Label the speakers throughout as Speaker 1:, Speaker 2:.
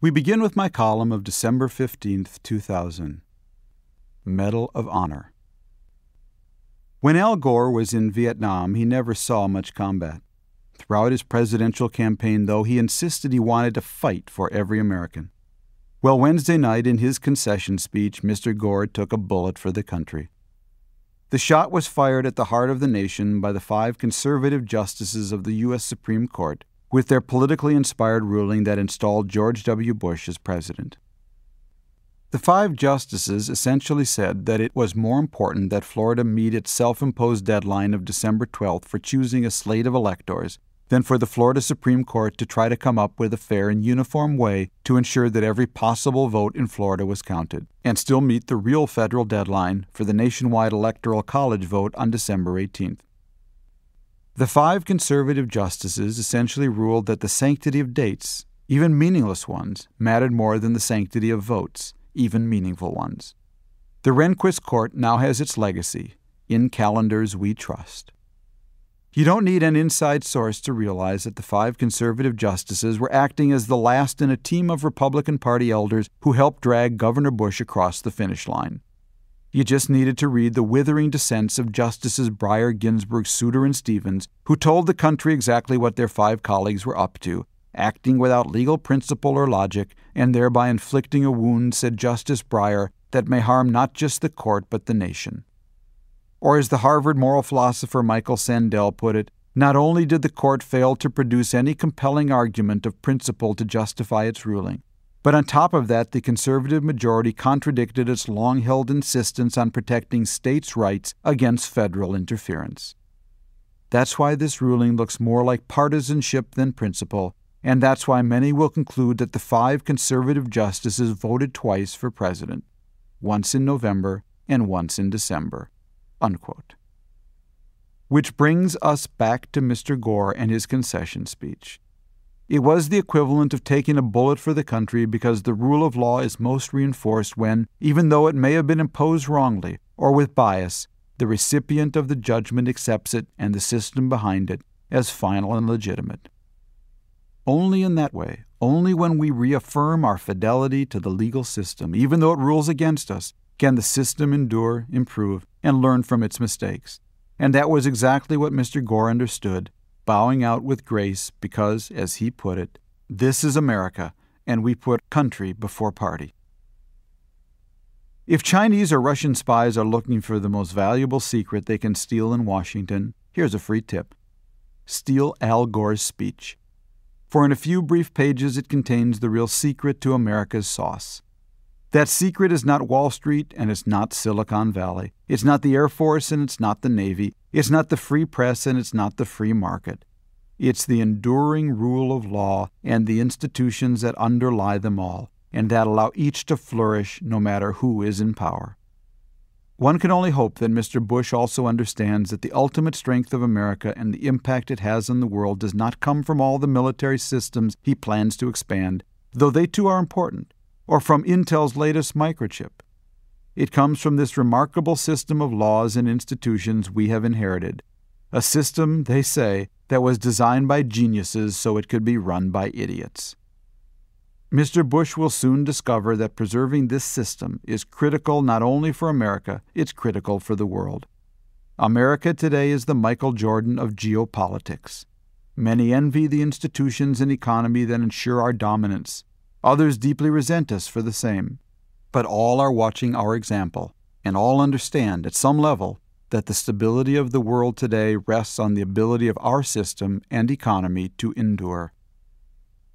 Speaker 1: We begin with my column of December 15th, 2000. Medal of Honor. When Al Gore was in Vietnam, he never saw much combat. Throughout his presidential campaign, though, he insisted he wanted to fight for every American. Well, Wednesday night, in his concession speech, Mr. Gore took a bullet for the country. The shot was fired at the heart of the nation by the 5 conservative justices of the U.S. Supreme Court, with their politically inspired ruling that installed George W. Bush as president. The 5 justices essentially said that it was more important that Florida meet its self-imposed deadline of December 12th for choosing a slate of electors than for the Florida Supreme Court to try to come up with a fair and uniform way to ensure that every possible vote in Florida was counted, and still meet the real federal deadline for the nationwide electoral college vote on December 18th. The 5 conservative justices essentially ruled that the sanctity of dates, even meaningless ones, mattered more than the sanctity of votes, even meaningful ones. The Rehnquist Court now has its legacy. In calendars we trust. You don't need an inside source to realize that the 5 conservative justices were acting as the last in a team of Republican Party elders who helped drag Governor Bush across the finish line. You just needed to read the withering dissents of Justices Breyer, Ginsburg, Souter, and Stevens, who told the country exactly what their 5 colleagues were up to, acting without legal principle or logic, and thereby inflicting a wound, said Justice Breyer, that may harm not just the court but the nation. Or as the Harvard moral philosopher Michael Sandel put it, not only did the court fail to produce any compelling argument of principle to justify its ruling, but on top of that, the conservative majority contradicted its long-held insistence on protecting states' rights against federal interference. That's why this ruling looks more like partisanship than principle, and that's why many will conclude that the 5 conservative justices voted twice for president, once in November and once in December." Unquote. Which brings us back to Mr. Gore and his concession speech. It was the equivalent of taking a bullet for the country because the rule of law is most reinforced when, even though it may have been imposed wrongly or with bias, the recipient of the judgment accepts it and the system behind it as final and legitimate. Only in that way, only when we reaffirm our fidelity to the legal system, even though it rules against us, can the system endure, improve, and learn from its mistakes. And that was exactly what Mr. Gore understood, bowing out with grace because, as he put it, this is America, and we put country before party. If Chinese or Russian spies are looking for the most valuable secret they can steal in Washington, here's a free tip. Steal Al Gore's speech. For in a few brief pages it contains the real secret to America's sauce. That secret is not Wall Street and it's not Silicon Valley. It's not the Air Force and it's not the Navy. It's not the free press and it's not the free market. It's the enduring rule of law and the institutions that underlie them all, and that allow each to flourish no matter who is in power. One can only hope that Mr. Bush also understands that the ultimate strength of America and the impact it has on the world does not come from all the military systems he plans to expand, though they too are important, or from Intel's latest microchip. It comes from this remarkable system of laws and institutions we have inherited, a system, they say, that was designed by geniuses so it could be run by idiots. Mr. Bush will soon discover that preserving this system is critical not only for America, it's critical for the world. America today is the Michael Jordan of geopolitics. Many envy the institutions and economy that ensure our dominance. Others deeply resent us for the same. But all are watching our example, and all understand, at some level, that the stability of the world today rests on the ability of our system and economy to endure.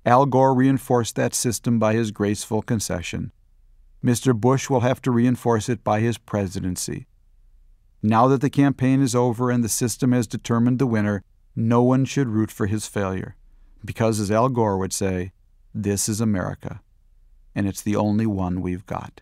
Speaker 1: Al Gore reinforced that system by his graceful concession. Mr. Bush will have to reinforce it by his presidency. Now that the campaign is over and the system has determined the winner, no one should root for his failure, because, as Al Gore would say, this is America, and it's the only one we've got.